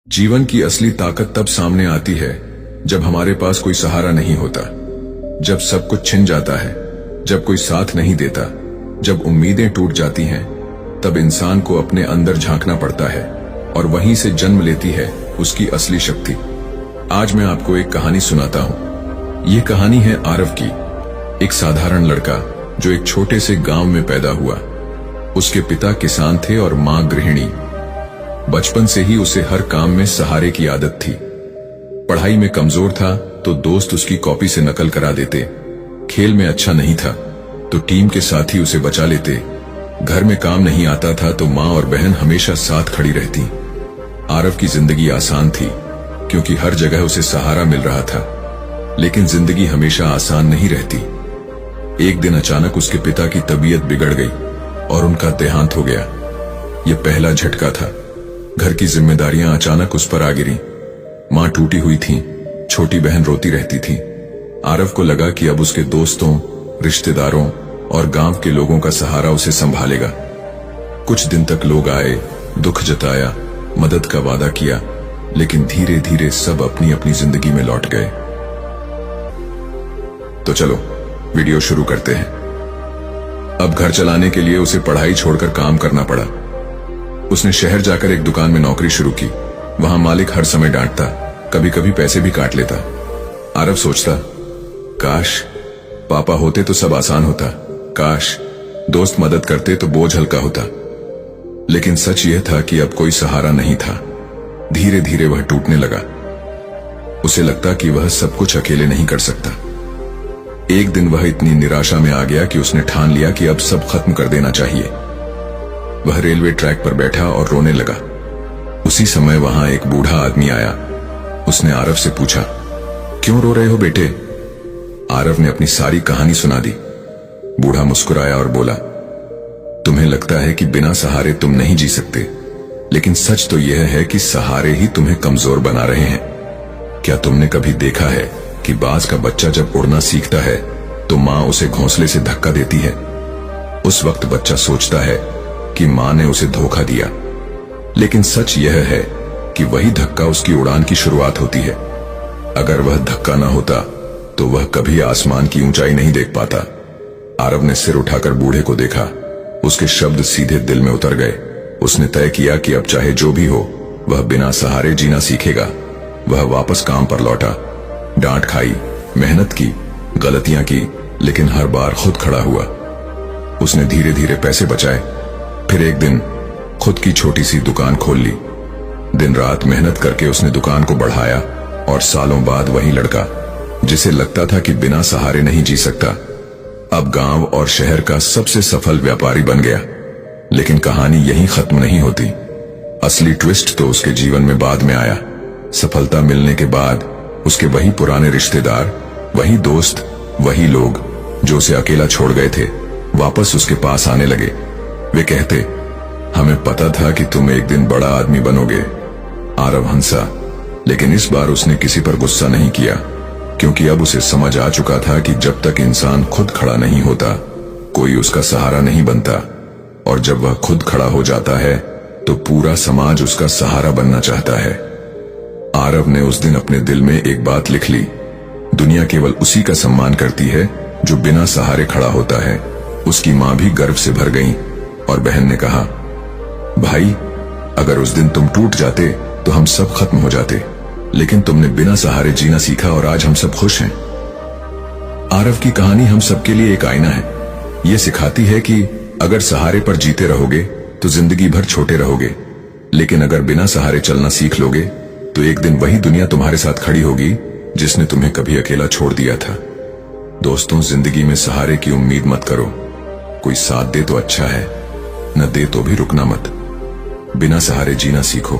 जीवन की असली ताकत तब सामने आती है जब हमारे पास कोई सहारा नहीं होता, जब सब कुछ छिन जाता है, जब कोई साथ नहीं देता, जब उम्मीदें टूट जाती हैं, तब इंसान को अपने अंदर झांकना पड़ता है और वहीं से जन्म लेती है उसकी असली शक्ति। आज मैं आपको एक कहानी सुनाता हूं। ये कहानी है आरव की, एक साधारण लड़का जो एक छोटे से गांव में पैदा हुआ। उसके पिता किसान थे और मां गृहिणी। बचपन से ही उसे हर काम में सहारे की आदत थी। पढ़ाई में कमजोर था तो दोस्त उसकी कॉपी से नकल करा देते, खेल में अच्छा नहीं था तो टीम के साथी उसे बचा लेते, घर में काम नहीं आता था तो मां और बहन हमेशा साथ खड़ी रहती। आरव की जिंदगी आसान थी क्योंकि हर जगह उसे सहारा मिल रहा था, लेकिन जिंदगी हमेशा आसान नहीं रहती। एक दिन अचानक उसके पिता की तबीयत बिगड़ गई और उनका देहांत हो गया। यह पहला झटका था। घर की जिम्मेदारियां अचानक उस पर आ गिरी। मां टूटी हुई थी, छोटी बहन रोती रहती थी। आरव को लगा कि अब उसके दोस्तों, रिश्तेदारों और गांव के लोगों का सहारा उसे संभालेगा। कुछ दिन तक लोग आए, दुख जताया, मदद का वादा किया, लेकिन धीरे धीरे सब अपनी अपनी जिंदगी में लौट गए। तो चलो वीडियो शुरू करते हैं। अब घर चलाने के लिए उसे पढ़ाई छोड़कर काम करना पड़ा। उसने शहर जाकर एक दुकान में नौकरी शुरू की। वहां मालिक हर समय डांटता, कभी कभी पैसे भी काट लेता। आरव सोचता, काश पापा होते तो सब आसान होता, काश दोस्त मदद करते तो बोझ हल्का होता। लेकिन सच यह था कि अब कोई सहारा नहीं था। धीरे धीरे वह टूटने लगा। उसे लगता कि वह सब कुछ अकेले नहीं कर सकता। एक दिन वह इतनी निराशा में आ गया कि उसने ठान लिया कि अब सब खत्म कर देना चाहिए। वह रेलवे ट्रैक पर बैठा और रोने लगा। उसी समय वहां एक बूढ़ा आदमी आया। उसने आरव से पूछा, क्यों रो रहे हो बेटे? आरव ने अपनी सारी कहानी सुना दी। बूढ़ा मुस्कुराया और बोला, तुम्हें लगता है कि बिना सहारे तुम नहीं जी सकते, लेकिन सच तो यह है कि सहारे ही तुम्हें कमजोर बना रहे हैं। क्या तुमने कभी देखा है कि बाज का बच्चा जब उड़ना सीखता है तो मां उसे घोंसले से धक्का देती है? उस वक्त बच्चा सोचता है कि मां ने उसे धोखा दिया, लेकिन सच यह है कि वही धक्का उसकी उड़ान की शुरुआत होती है। अगर वह धक्का न होता तो वह कभी आसमान की ऊंचाई नहीं देख पाता। आरव ने सिर उठाकर बूढ़े को देखा। उसके शब्द सीधे दिल में उतर गए। उसने तय किया कि अब चाहे जो भी हो, वह बिना सहारे जीना सीखेगा। वह वापस काम पर लौटा। डांट खाई, मेहनत की, गलतियां की, लेकिन हर बार खुद खड़ा हुआ। उसने धीरे धीरे पैसे बचाए। फिर एक दिन खुद की छोटी सी दुकान खोल ली। दिन रात मेहनत करके उसने दुकान को बढ़ाया और सालों बाद वही लड़का जिसे लगता था कि बिना सहारे नहीं जी सकता, अब गांव और शहर का सबसे सफल व्यापारी बन गया। लेकिन कहानी यहीं खत्म नहीं होती। असली ट्विस्ट तो उसके जीवन में बाद में आया। सफलता मिलने के बाद उसके वही पुराने रिश्तेदार, वही दोस्त, वही लोग जो उसे अकेला छोड़ गए थे, वापस उसके पास आने लगे। वे कहते, हमें पता था कि तुम एक दिन बड़ा आदमी बनोगे। आरव हंसा, लेकिन इस बार उसने किसी पर गुस्सा नहीं किया, क्योंकि अब उसे समझ आ चुका था कि जब तक इंसान खुद खड़ा नहीं होता, कोई उसका सहारा नहीं बनता, और जब वह खुद खड़ा हो जाता है तो पूरा समाज उसका सहारा बनना चाहता है। आरव ने उस दिन अपने दिल में एक बात लिख ली, दुनिया केवल उसी का सम्मान करती है जो बिना सहारे खड़ा होता है। उसकी मां भी गर्व से भर गई और बहन ने कहा, भाई अगर उस दिन तुम टूट जाते तो हम सब खत्म हो जाते, लेकिन तुमने बिना सहारे जीना सीखा और आज हम सब खुश हैं। आरव की कहानी हम सबके लिए एक आईना है। यह सिखाती है कि अगर सहारे पर जीते रहोगे तो जिंदगी भर छोटे रहोगे, लेकिन अगर बिना सहारे चलना सीख लोगे तो एक दिन वही दुनिया तुम्हारे साथ खड़ी होगी जिसने तुम्हें कभी अकेला छोड़ दिया था। दोस्तों, जिंदगी में सहारे की उम्मीद मत करो। कोई साथ दे तो अच्छा है, न दे तो भी रुकना मत। बिना सहारे जीना सीखो,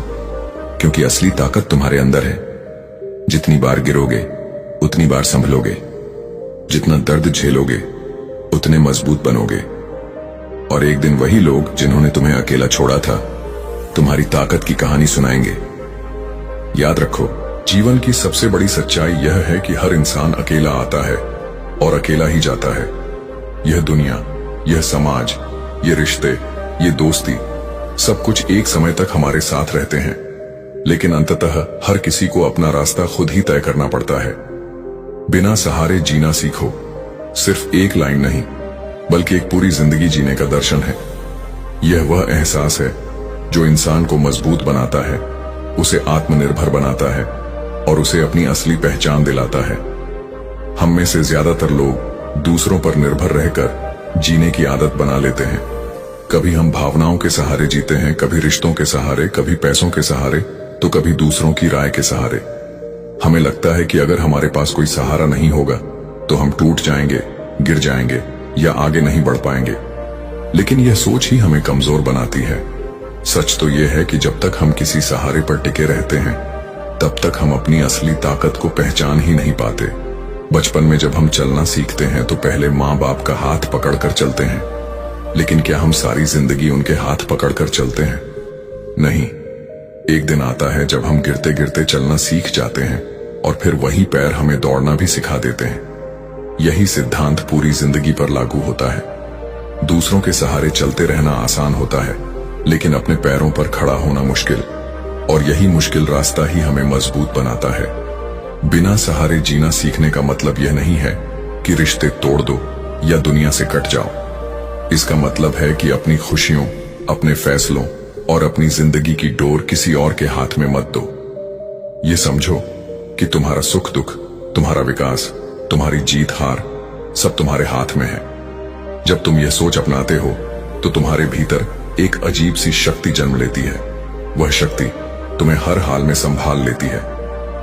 क्योंकि असली ताकत तुम्हारे अंदर है। जितनी बार गिरोगे उतनी बार संभलोगे, जितना दर्द झेलोगे उतने मजबूत बनोगे, और एक दिन वही लोग जिन्होंने तुम्हें अकेला छोड़ा था तुम्हारी ताकत की कहानी सुनाएंगे। याद रखो, जीवन की सबसे बड़ी सच्चाई यह है कि हर इंसान अकेला आता है और अकेला ही जाता है। यह दुनिया, यह समाज, ये रिश्ते, ये दोस्ती, सब कुछ एक समय तक हमारे साथ रहते हैं, लेकिन अंततः हर किसी को अपना रास्ता खुद ही तय करना पड़ता है। बिना सहारे जीना सीखो सिर्फ एक लाइन नहीं, बल्कि एक पूरी जिंदगी जीने का दर्शन है। यह वह एहसास है जो इंसान को मजबूत बनाता है, उसे आत्मनिर्भर बनाता है और उसे अपनी असली पहचान दिलाता है। हम में से ज्यादातर लोग दूसरों पर निर्भर रहकर जीने की आदत बना लेते हैं। कभी हम भावनाओं के सहारे जीते हैं, कभी रिश्तों के सहारे, कभी पैसों के सहारे, तो कभी दूसरों की राय के सहारे। हमें लगता है कि अगर हमारे पास कोई सहारा नहीं होगा तो हम टूट जाएंगे, गिर जाएंगे या आगे नहीं बढ़ पाएंगे। लेकिन यह सोच ही हमें कमजोर बनाती है। सच तो यह है कि जब तक हम किसी सहारे पर टिके रहते हैं तब तक हम अपनी असली ताकत को पहचान ही नहीं पाते। बचपन में जब हम चलना सीखते हैं तो पहले माँ बाप का हाथ पकड़कर चलते हैं, लेकिन क्या हम सारी जिंदगी उनके हाथ पकड़कर चलते हैं? नहीं। एक दिन आता है जब हम गिरते गिरते चलना सीख जाते हैं और फिर वही पैर हमें दौड़ना भी सिखा देते हैं। यही सिद्धांत पूरी जिंदगी पर लागू होता है। दूसरों के सहारे चलते रहना आसान होता है, लेकिन अपने पैरों पर खड़ा होना मुश्किल, और यही मुश्किल रास्ता ही हमें मजबूत बनाता है। बिना सहारे जीना सीखने का मतलब यह नहीं है कि रिश्ते तोड़ दो या दुनिया से कट जाओ। इसका मतलब है कि अपनी खुशियों, अपने फैसलों और अपनी जिंदगी की डोर किसी और के हाथ में मत दो। ये समझो कि तुम्हारा सुख दुख, तुम्हारा विकास, तुम्हारी जीत हार सब तुम्हारे हाथ में है। जब तुम यह सोच अपनाते हो तो तुम्हारे भीतर एक अजीब सी शक्ति जन्म लेती है। वह शक्ति तुम्हें हर हाल में संभाल लेती है।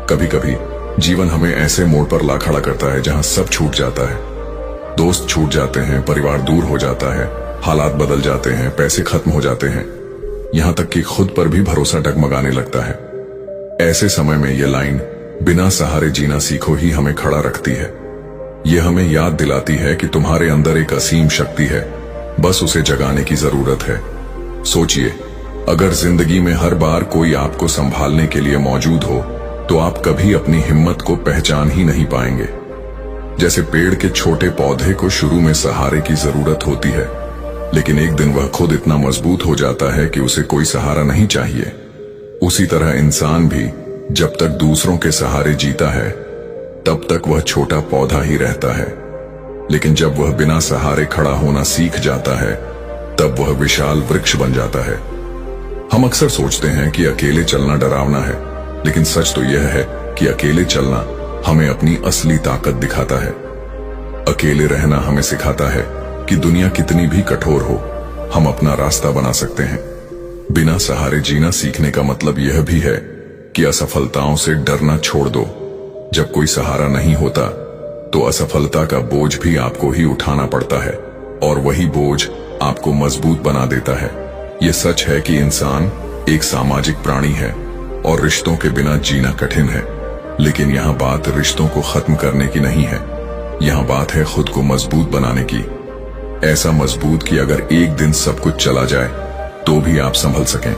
कभी कभी जीवन हमें ऐसे मोड़ पर ला खड़ा करता है जहां सब छूट जाता है। दोस्त छूट जाते हैं, परिवार दूर हो जाता है, हालात बदल जाते हैं, पैसे खत्म हो जाते हैं, यहां तक कि खुद पर भी भरोसा डगमगाने लगता है। ऐसे समय में यह लाइन बिना सहारे जीना सीखो ही हमें खड़ा रखती है। यह हमें याद दिलाती है कि तुम्हारे अंदर एक असीम शक्ति है, बस उसे जगाने की जरूरत है। सोचिए, अगर जिंदगी में हर बार कोई आपको संभालने के लिए मौजूद हो तो आप कभी अपनी हिम्मत को पहचान ही नहीं पाएंगे। जैसे पेड़ के छोटे पौधे को शुरू में सहारे की जरूरत होती है, लेकिन एक दिन वह खुद इतना मजबूत हो जाता है कि उसे कोई सहारा नहीं चाहिए। उसी तरह इंसान भी जब तक दूसरों के सहारे जीता है तब तक वह छोटा पौधा ही रहता है, लेकिन जब वह बिना सहारे खड़ा होना सीख जाता है तब वह विशाल वृक्ष बन जाता है। हम अक्सर सोचते हैं कि अकेले चलना डरावना है, लेकिन सच तो यह है कि अकेले चलना हमें अपनी असली ताकत दिखाता है। अकेले रहना हमें सिखाता है कि दुनिया कितनी भी कठोर हो, हम अपना रास्ता बना सकते हैं। बिना सहारे जीना सीखने का मतलब यह भी है कि असफलताओं से डरना छोड़ दो। जब कोई सहारा नहीं होता तो असफलता का बोझ भी आपको ही उठाना पड़ता है, और वही बोझ आपको मजबूत बना देता है। यह सच है कि इंसान एक सामाजिक प्राणी है और रिश्तों के बिना जीना कठिन है, लेकिन यहाँ बात रिश्तों को खत्म करने की नहीं है। यहाँ बात है खुद को मजबूत बनाने की। ऐसा मजबूत कि अगर एक दिन सब कुछ चला जाए तो भी आप संभल सकें।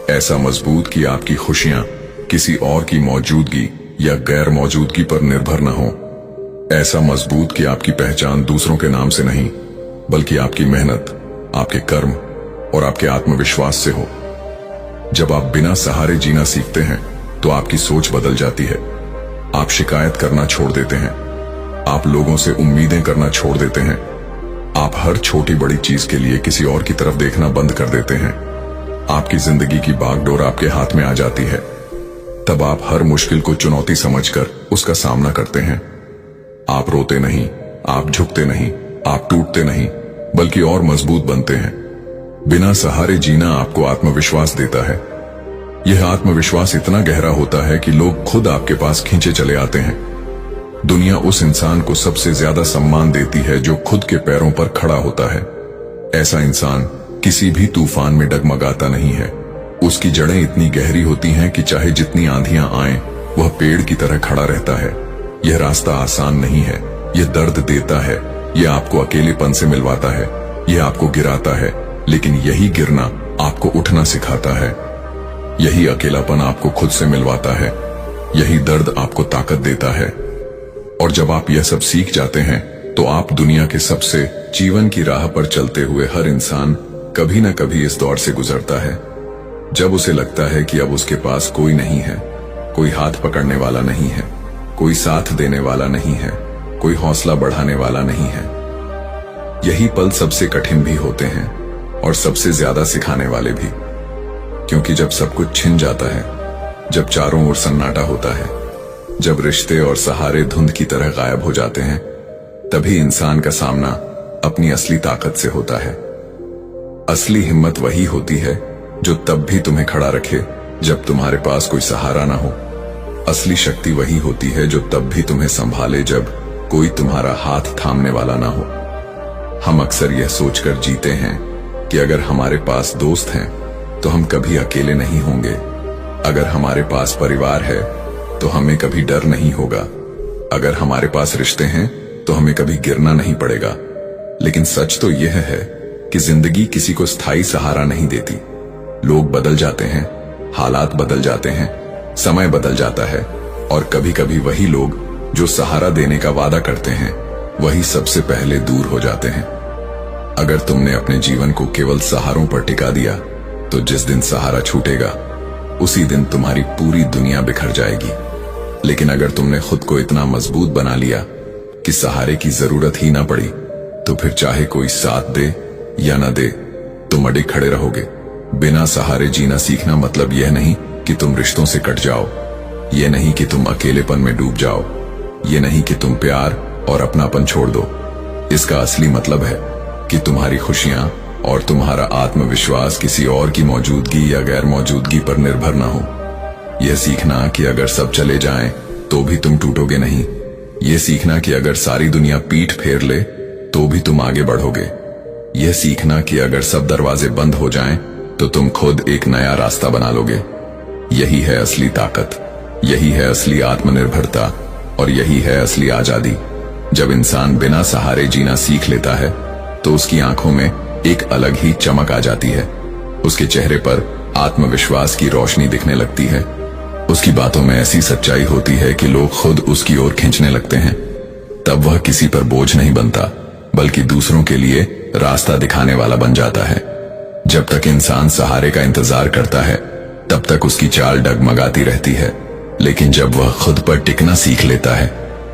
ऐसा मजबूत कि आपकी खुशियां किसी और की मौजूदगी या गैर मौजूदगी पर निर्भर न हो। ऐसा मजबूत कि आपकी पहचान दूसरों के नाम से नहीं, बल्कि आपकी मेहनत, आपके कर्म और आपके आत्मविश्वास से हो। जब आप बिना सहारे जीना सीखते हैं तो आपकी सोच बदल जाती है। आप शिकायत करना छोड़ देते हैं, आप लोगों से उम्मीदें करना छोड़ देते हैं, आप हर छोटी बड़ी चीज के लिए किसी और की तरफ देखना बंद कर देते हैं। आपकी जिंदगी की बागडोर आपके हाथ में आ जाती है। तब आप हर मुश्किल को चुनौती समझकर उसका सामना करते हैं। आप रोते नहीं, आप झुकते नहीं, आप टूटते नहीं, बल्कि और मजबूत बनते हैं। बिना सहारे जीना आपको आत्मविश्वास देता है। यह आत्मविश्वास इतना गहरा होता है कि लोग खुद आपके पास खींचे चले आते हैं। दुनिया उस इंसान को सबसे ज्यादा सम्मान देती है जो खुद के पैरों पर खड़ा होता है। ऐसा इंसान किसी भी तूफान में डगमगाता नहीं है। उसकी जड़ें इतनी गहरी होती हैं कि चाहे जितनी आंधियां आएं, वह पेड़ की तरह खड़ा रहता है। यह रास्ता आसान नहीं है, यह दर्द देता है, यह आपको अकेलेपन से मिलवाता है, यह आपको गिराता है, लेकिन यही गिरना आपको उठना सिखाता है। यही अकेलापन आपको खुद से मिलवाता है, यही दर्द आपको ताकत देता है। और जब आप यह सब सीख जाते हैं तो आप दुनिया के सबसे जीवन की राह पर चलते हुए हर इंसान कभी न कभी इस दौर से गुजरता है। जब उसे लगता है कि अब उसके पास कोई नहीं है, कोई हाथ पकड़ने वाला नहीं है, कोई साथ देने वाला नहीं है, कोई हौसला बढ़ाने वाला नहीं है। यही पल सबसे कठिन भी होते हैं और सबसे ज्यादा सिखाने वाले भी, क्योंकि जब सब कुछ छिन जाता है, जब चारों ओर सन्नाटा होता है, जब रिश्ते और सहारे धुंध की तरह गायब हो जाते हैं, तभी इंसान का सामना अपनी असली ताकत से होता है। असली हिम्मत वही होती है जो तब भी तुम्हें खड़ा रखे जब तुम्हारे पास कोई सहारा ना हो। असली शक्ति वही होती है जो तब भी तुम्हें संभाले जब कोई तुम्हारा हाथ थामने वाला ना हो। हम अक्सर यह सोचकर जीते हैं कि अगर हमारे पास दोस्त हैं तो हम कभी अकेले नहीं होंगे, अगर हमारे पास परिवार है तो हमें कभी डर नहीं होगा, अगर हमारे पास रिश्ते हैं तो हमें कभी गिरना नहीं पड़ेगा। लेकिन सच तो यह है कि जिंदगी किसी को स्थायी सहारा नहीं देती। लोग बदल जाते हैं, हालात बदल जाते हैं, समय बदल जाता है, और कभी कभी वही लोग जो सहारा देने का वादा करते हैं वही सबसे पहले दूर हो जाते हैं। अगर तुमने अपने जीवन को केवल सहारों पर टिका दिया तो जिस दिन सहारा छूटेगा उसी दिन तुम्हारी पूरी दुनिया बिखर जाएगी। लेकिन अगर तुमने खुद को इतना मजबूत बना लिया कि सहारे की जरूरत ही ना पड़ी, तो फिर चाहे कोई साथ दे या ना दे तुम अड़े खड़े रहोगे। बिना सहारे जीना सीखना मतलब यह नहीं कि तुम रिश्तों से कट जाओ, यह नहीं कि तुम अकेलेपन में डूब जाओ, यह नहीं कि तुम प्यार और अपनापन छोड़ दो। इसका असली मतलब है कि तुम्हारी खुशियां और तुम्हारा आत्मविश्वास किसी और की मौजूदगी या गैर मौजूदगी पर निर्भर ना हो। यह सीखना कि अगर सब चले जाएं तो भी तुम टूटोगे नहीं। यह सीखना कि अगर सारी दुनिया पीठ फेर ले तो भी तुम आगे बढ़ोगे। यह सीखना कि अगर सब दरवाजे बंद हो जाएं तो तुम खुद एक नया रास्ता बना लोगे। यही है असली ताकत, यही है असली आत्मनिर्भरता, और यही है असली आजादी। जब इंसान बिना सहारे जीना सीख लेता है तो उसकी आंखों में एक अलग ही चमक आ जाती है, उसके चेहरे पर आत्मविश्वास की रोशनी दिखने लगती है, उसकी बातों में ऐसी सच्चाई होती है कि लोग खुद उसकी ओर खींचने लगते हैं। तब वह किसी पर बोझ नहीं बनता बल्कि दूसरों के लिए रास्ता दिखाने वाला बन जाता है। जब तक इंसान सहारे का इंतजार करता है तब तक उसकी चाल डगमगाती रहती है, लेकिन जब वह खुद पर टिकना सीख लेता है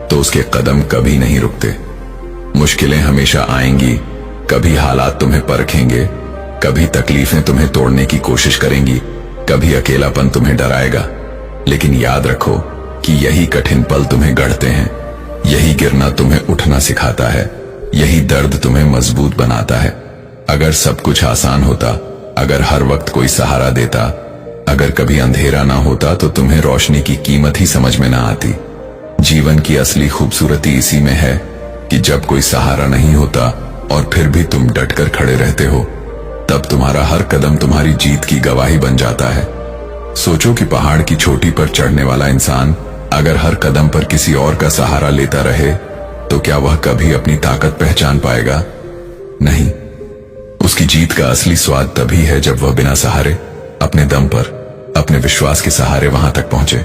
तो उसके कदम कभी नहीं रुकते। मुश्किलें हमेशा आएंगी, कभी हालात तुम्हें परखेंगे, कभी तकलीफें तुम्हें तोड़ने की कोशिश करेंगी, कभी अकेलापन तुम्हें डराएगा। लेकिन याद रखो कि यही कठिन पल तुम्हें गढ़ते हैं, यही गिरना तुम्हें उठना सिखाता है, यही दर्द तुम्हें मजबूत बनाता है। अगर सब कुछ आसान होता, अगर हर वक्त कोई सहारा देता, अगर कभी अंधेरा ना होता तो तुम्हें रोशनी की कीमत ही समझ में ना आती। जीवन की असली खूबसूरती इसी में है कि जब कोई सहारा नहीं होता और फिर भी तुम डटकर खड़े रहते हो, तब तुम्हारा हर कदम तुम्हारी जीत की गवाही बन जाता है। सोचो कि पहाड़ की चोटी पर चढ़ने वाला इंसान अगर हर कदम पर किसी और का सहारा लेता रहे तो क्या वह कभी अपनी ताकत पहचान पाएगा? नहीं। उसकी जीत का असली स्वाद तभी है जब वह बिना सहारे अपने दम पर, अपने विश्वास के सहारे वहां तक पहुंचे।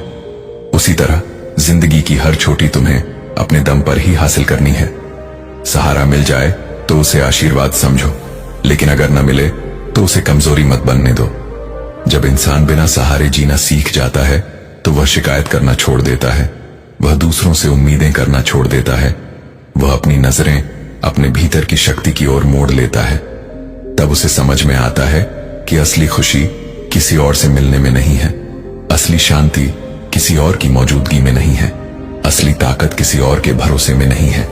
उसी तरह जिंदगी की हर छोटी तुम्हें अपने दम पर ही हासिल करनी है। सहारा मिल जाए तो उसे आशीर्वाद समझो, लेकिन अगर न मिले तो उसे कमजोरी मत बनने दो। जब इंसान बिना सहारे जीना सीख जाता है तो वह शिकायत करना छोड़ देता है, वह दूसरों से उम्मीदें करना छोड़ देता है, वह अपनी नजरें अपने भीतर की शक्ति की ओर मोड़ लेता है। तब उसे समझ में आता है कि असली खुशी किसी और से मिलने में नहीं है, असली शांति किसी और की मौजूदगी में नहीं है, असली ताकत किसी और के भरोसे में नहीं है,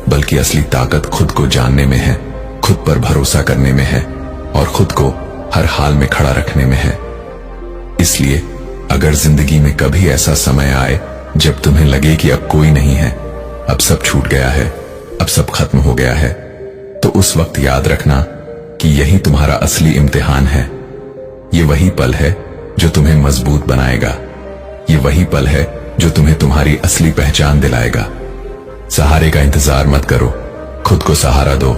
बल्कि असली ताकत खुद को जानने में है, खुद पर भरोसा करने में है और खुद को हर हाल में खड़ा रखने में है। इसलिए अगर जिंदगी में कभी ऐसा समय आए जब तुम्हें लगे कि अब कोई नहीं है, अब सब छूट गया है, अब सब खत्म हो गया है, तो उस वक्त याद रखना कि यही तुम्हारा असली इम्तिहान है। ये वही पल है जो तुम्हें मजबूत बनाएगा, ये वही पल है जो तुम्हें तुम्हारी असली पहचान दिलाएगा। सहारे का इंतजार मत करो, खुद को सहारा दो।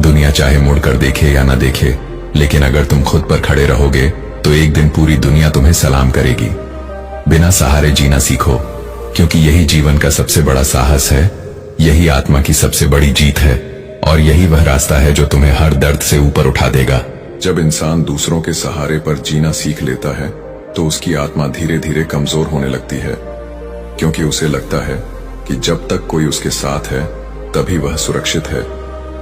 दुनिया चाहे मुड़कर देखे या ना देखे, लेकिन अगर तुम खुद पर खड़े रहोगे तो एक दिन पूरी दुनिया तुम्हें सलाम करेगी। बिना सहारे जीना सीखो, क्योंकि यही जीवन का सबसे बड़ा साहस है, यही आत्मा की सबसे बड़ी जीत है और यही वह रास्ता है जो तुम्हें हर दर्द से ऊपर उठा देगा। जब इंसान दूसरों के सहारे पर जीना सीख लेता है तो उसकी आत्मा धीरे धीरे कमजोर होने लगती है, क्योंकि उसे लगता है कि जब तक कोई उसके साथ है तभी वह सुरक्षित है,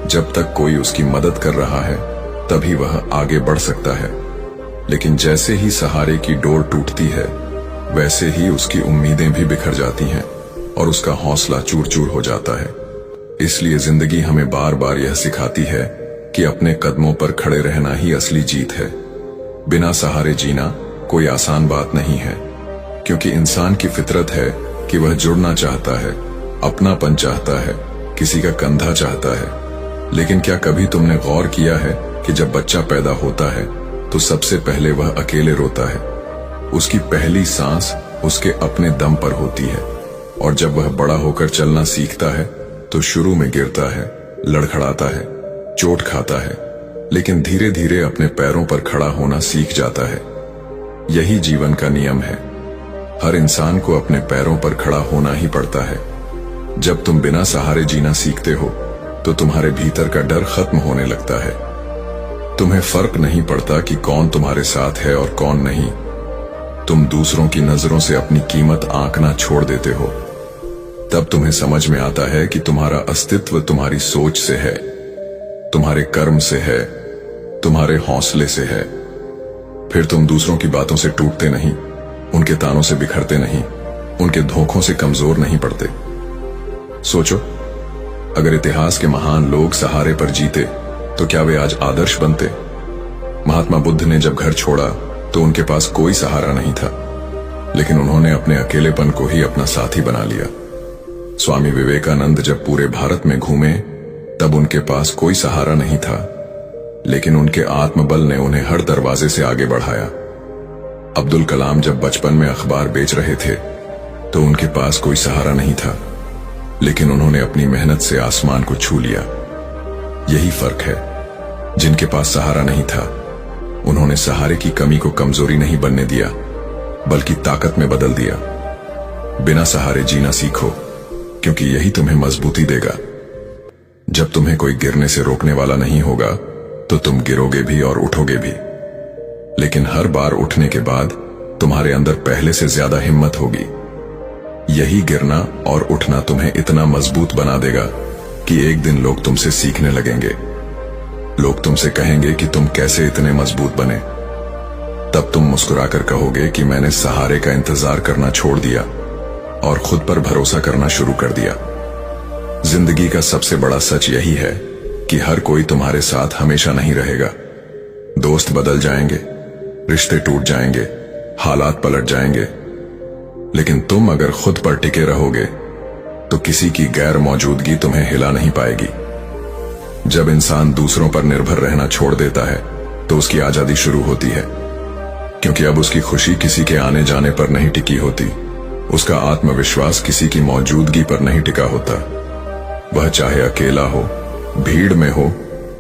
जब तक कोई उसकी मदद कर रहा है तभी वह आगे बढ़ सकता है। लेकिन जैसे ही सहारे की डोर टूटती है वैसे ही उसकी उम्मीदें भी बिखर जाती हैं और उसका हौसला चूर चूर हो जाता है। इसलिए जिंदगी हमें बार बार यह सिखाती है कि अपने कदमों पर खड़े रहना ही असली जीत है। बिना सहारे जीना कोई आसान बात नहीं है, क्योंकि इंसान की फितरत है कि वह जुड़ना चाहता है, अपनापन चाहता है, किसी का कंधा चाहता है। लेकिन क्या कभी तुमने गौर किया है कि जब बच्चा पैदा होता है तो सबसे पहले वह अकेले रोता है। उसकी पहली सांस उसके अपने दम पर होती है, और जब वह बड़ा होकर चलना सीखता है तो शुरू में गिरता है, लड़खड़ाता है, चोट खाता है, लेकिन धीरे धीरे अपने पैरों पर खड़ा होना सीख जाता है। यही जीवन का नियम है। हर इंसान को अपने पैरों पर खड़ा होना ही पड़ता है। जब तुम बिना सहारे जीना सीखते हो तो तुम्हारे भीतर का डर खत्म होने लगता है। तुम्हें फर्क नहीं पड़ता कि कौन तुम्हारे साथ है और कौन नहीं। तुम दूसरों की नजरों से अपनी कीमत आंकना छोड़ देते हो। तब तुम्हें समझ में आता है कि तुम्हारा अस्तित्व तुम्हारी सोच से है, तुम्हारे कर्म से है, तुम्हारे हौसले से है। फिर तुम दूसरों की बातों से टूटते नहीं, उनके तानों से बिखरते नहीं, उनके धोखों से कमजोर नहीं पड़ते। सोचो, अगर इतिहास के महान लोग सहारे पर जीते तो क्या वे आज आदर्श बनते? महात्मा बुद्ध ने जब घर छोड़ा तो उनके पास कोई सहारा नहीं था, लेकिन उन्होंने अपने अकेलेपन को ही अपना साथी बना लिया। स्वामी विवेकानंद जब पूरे भारत में घूमे तब उनके पास कोई सहारा नहीं था, लेकिन उनके आत्मबल ने उन्हें हर दरवाजे से आगे बढ़ाया। अब्दुल कलाम जब बचपन में अखबार बेच रहे थे तो उनके पास कोई सहारा नहीं था, लेकिन उन्होंने अपनी मेहनत से आसमान को छू लिया। यही फर्क है। जिनके पास सहारा नहीं था उन्होंने सहारे की कमी को कमजोरी नहीं बनने दिया, बल्कि ताकत में बदल दिया। बिना सहारे जीना सीखो, क्योंकि यही तुम्हें मजबूती देगा। जब तुम्हें कोई गिरने से रोकने वाला नहीं होगा तो तुम गिरोगे भी और उठोगे भी, लेकिन हर बार उठने के बाद तुम्हारे अंदर पहले से ज्यादा हिम्मत होगी। यही गिरना और उठना तुम्हें इतना मजबूत बना देगा कि एक दिन लोग तुमसे सीखने लगेंगे। लोग तुमसे कहेंगे कि तुम कैसे इतने मजबूत बने। तब तुम मुस्कुराकर कहोगे कि मैंने सहारे का इंतजार करना छोड़ दिया और खुद पर भरोसा करना शुरू कर दिया। जिंदगी का सबसे बड़ा सच यही है कि हर कोई तुम्हारे साथ हमेशा नहीं रहेगा। दोस्त बदल जाएंगे, रिश्ते टूट जाएंगे, हालात पलट जाएंगे, लेकिन तुम अगर खुद पर टिके रहोगे तो किसी की गैर मौजूदगी तुम्हें हिला नहीं पाएगी। जब इंसान दूसरों पर निर्भर रहना छोड़ देता है तो उसकी आजादी शुरू होती है, क्योंकि अब उसकी खुशी किसी के आने जाने पर नहीं टिकी होती। उसका आत्मविश्वास किसी की मौजूदगी पर नहीं टिका होता। वह चाहे अकेला हो, भीड़ में हो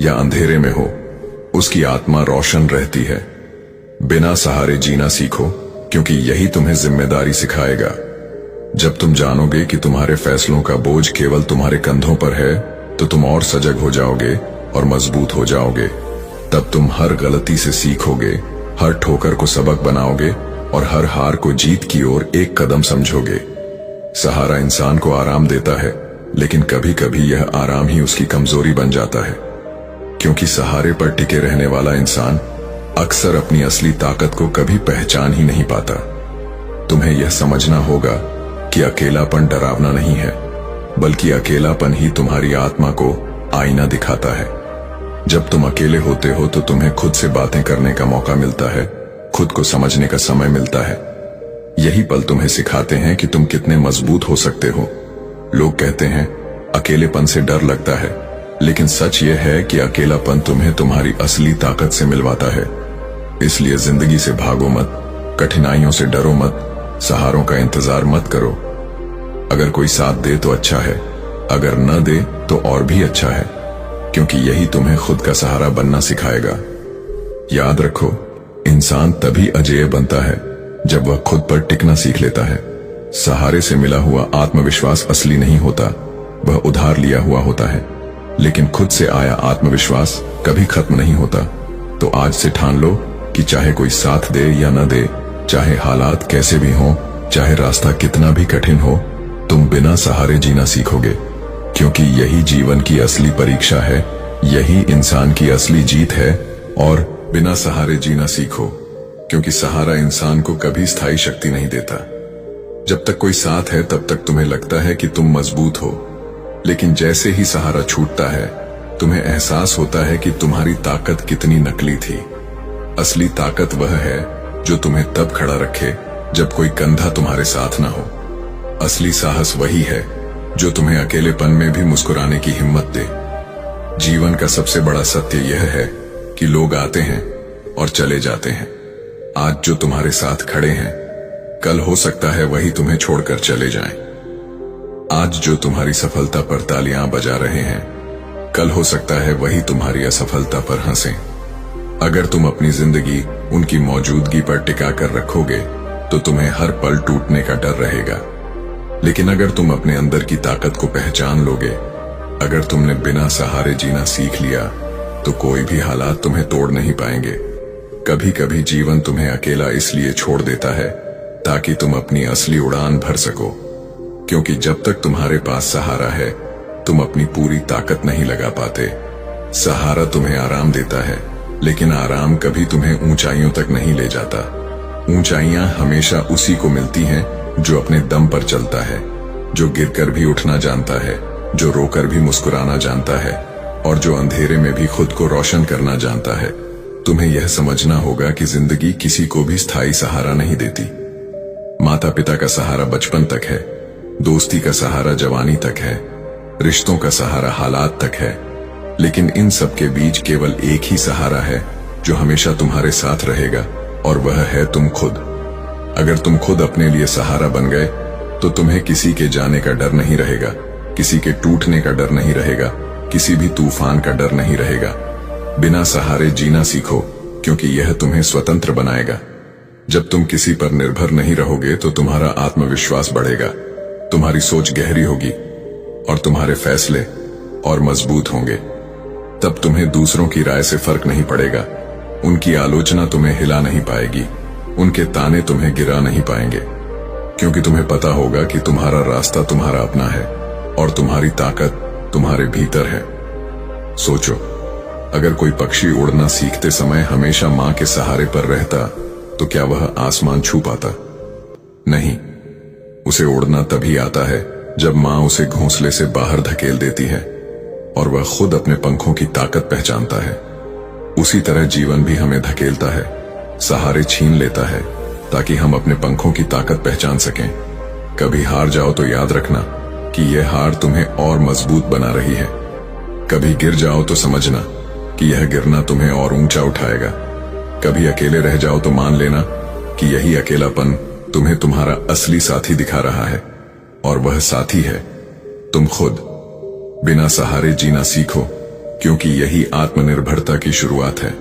या अंधेरे में हो, उसकी आत्मा रोशन रहती है। बिना सहारे जीना सीखो, क्योंकि यही तुम्हें जिम्मेदारी सिखाएगा। जब तुम जानोगे कि तुम्हारे फैसलों का बोझ केवल तुम्हारे कंधों पर है तो तुम और सजग हो जाओगे और मजबूत हो जाओगे। तब तुम हर गलती से सीखोगे, हर ठोकर को सबक बनाओगे और हर हार को जीत की ओर एक कदम समझोगे। सहारा इंसान को आराम देता है, लेकिन कभी कभी यह आराम ही उसकी कमजोरी बन जाता है, क्योंकि सहारे पर टिके रहने वाला इंसान अक्सर अपनी असली ताकत को कभी पहचान ही नहीं पाता। तुम्हें यह समझना होगा कि अकेलापन डरावना नहीं है, बल्कि अकेलापन ही तुम्हारी आत्मा को आईना दिखाता है। जब तुम अकेले होते हो तो तुम्हें खुद से बातें करने का मौका मिलता है, खुद को समझने का समय मिलता है। यही पल तुम्हें सिखाते हैं कि तुम कितने मजबूत हो सकते हो। लोग कहते हैं अकेलेपन से डर लगता है, लेकिन सच यह है कि अकेलापन तुम्हें तुम्हारी असली ताकत से मिलवाता है। इसलिए जिंदगी से भागो मत, कठिनाइयों से डरो मत, सहारों का इंतजार मत करो। अगर कोई साथ दे तो अच्छा है, अगर न दे तो और भी अच्छा है, क्योंकि यही तुम्हें खुद का सहारा बनना सिखाएगा। याद रखो, इंसान तभी अजेय बनता है जब वह खुद पर टिकना सीख लेता है। सहारे से मिला हुआ आत्मविश्वास असली नहीं होता, वह उधार लिया हुआ होता है, लेकिन खुद से आया आत्मविश्वास कभी खत्म नहीं होता। तो आज से ठान लो कि चाहे कोई साथ दे या न दे, चाहे हालात कैसे भी हों, चाहे रास्ता कितना भी कठिन हो, तुम बिना सहारे जीना सीखोगे। क्योंकि यही जीवन की असली परीक्षा है, यही इंसान की असली जीत है। और बिना सहारे जीना सीखो, क्योंकि सहारा इंसान को कभी स्थायी शक्ति नहीं देता। जब तक कोई साथ है तब तक तुम्हें लगता है कि तुम मजबूत हो, लेकिन जैसे ही सहारा छूटता है तुम्हें एहसास होता है कि तुम्हारी ताकत कितनी नकली थी। असली ताकत वह है जो तुम्हें तब खड़ा रखे जब कोई कंधा तुम्हारे साथ ना हो। असली साहस वही है जो तुम्हें अकेलेपन में भी मुस्कुराने की हिम्मत दे। जीवन का सबसे बड़ा सत्य यह है कि लोग आते हैं और चले जाते हैं। आज जो तुम्हारे साथ खड़े हैं कल हो सकता है वही तुम्हें छोड़कर चले जाएं। आज जो तुम्हारी सफलता पर तालियां बजा रहे हैं कल हो सकता है वही तुम्हारी असफलता पर हंसें। अगर तुम अपनी जिंदगी उनकी मौजूदगी पर टिका कर रखोगे तो तुम्हें हर पल टूटने का डर रहेगा। लेकिन अगर तुम अपने अंदर की ताकत को पहचान लोगे, अगर तुमने बिना सहारे जीना सीख लिया, तो कोई भी हालात तुम्हें तोड़ नहीं पाएंगे। कभी कभी जीवन तुम्हें अकेला इसलिए छोड़ देता है ताकि तुम अपनी असली उड़ान भर सको। क्योंकि जब तक तुम्हारे पास सहारा है तुम अपनी पूरी ताकत नहीं लगा पाते। सहारा तुम्हें आराम देता है, लेकिन आराम कभी तुम्हें ऊंचाइयों तक नहीं ले जाता। ऊंचाइयां हमेशा उसी को मिलती हैं जो अपने दम पर चलता है, जो गिरकर भी उठना जानता है, जो रोकर भी मुस्कुराना जानता है और जो अंधेरे में भी खुद को रोशन करना जानता है। तुम्हें यह समझना होगा कि जिंदगी किसी को भी स्थायी सहारा नहीं देती। माता पिता का सहारा बचपन तक है, दोस्ती का सहारा जवानी तक है, रिश्तों का सहारा हालात तक है, लेकिन इन सब के बीच केवल एक ही सहारा है जो हमेशा तुम्हारे साथ रहेगा, और वह है तुम खुद। अगर तुम खुद अपने लिए सहारा बन गए तो तुम्हें किसी के जाने का डर नहीं रहेगा, किसी के टूटने का डर नहीं रहेगा, किसी भी तूफान का डर नहीं रहेगा। बिना सहारे जीना सीखो, क्योंकि यह तुम्हें स्वतंत्र बनाएगा। जब तुम किसी पर निर्भर नहीं रहोगे तो तुम्हारा आत्मविश्वास बढ़ेगा, तुम्हारी सोच गहरी होगी और तुम्हारे फैसले और मजबूत होंगे। तब तुम्हें दूसरों की राय से फर्क नहीं पड़ेगा, उनकी आलोचना तुम्हें हिला नहीं पाएगी, उनके ताने तुम्हें गिरा नहीं पाएंगे, क्योंकि तुम्हें पता होगा कि तुम्हारा रास्ता तुम्हारा अपना है और तुम्हारी ताकत तुम्हारे भीतर है। सोचो, अगर कोई पक्षी उड़ना सीखते समय हमेशा मां के सहारे पर रहता तो क्या वह आसमान छू पाता? नहीं, उसे उड़ना तभी आता है जब मां उसे घोंसले से बाहर धकेल देती है और वह खुद अपने पंखों की ताकत पहचानता है। उसी तरह जीवन भी हमें धकेलता है, सहारे छीन लेता है ताकि हम अपने पंखों की ताकत पहचान सकें। कभी हार जाओ तो याद रखना कि यह हार तुम्हें और मजबूत बना रही है। कभी गिर जाओ तो समझना कि यह गिरना तुम्हें और ऊंचा उठाएगा। कभी अकेले रह जाओ तो मान लेना कि यही अकेलापन तुम्हें तुम्हारा असली साथी दिखा रहा है, और वह साथी है तुम खुद। बिना सहारे जीना सीखो, क्योंकि यही आत्मनिर्भरता की शुरुआत है।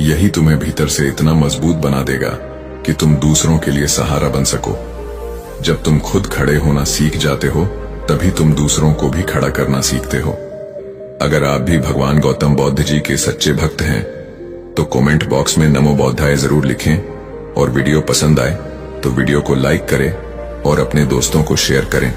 यही तुम्हें भीतर से इतना मजबूत बना देगा कि तुम दूसरों के लिए सहारा बन सको। जब तुम खुद खड़े होना सीख जाते हो तभी तुम दूसरों को भी खड़ा करना सीखते हो। अगर आप भी भगवान गौतम बुद्ध जी के सच्चे भक्त हैं तो कमेंट बॉक्स में नमो बुद्धाय जरूर लिखें, और वीडियो पसंद आए तो वीडियो को लाइक करें और अपने दोस्तों को शेयर करें।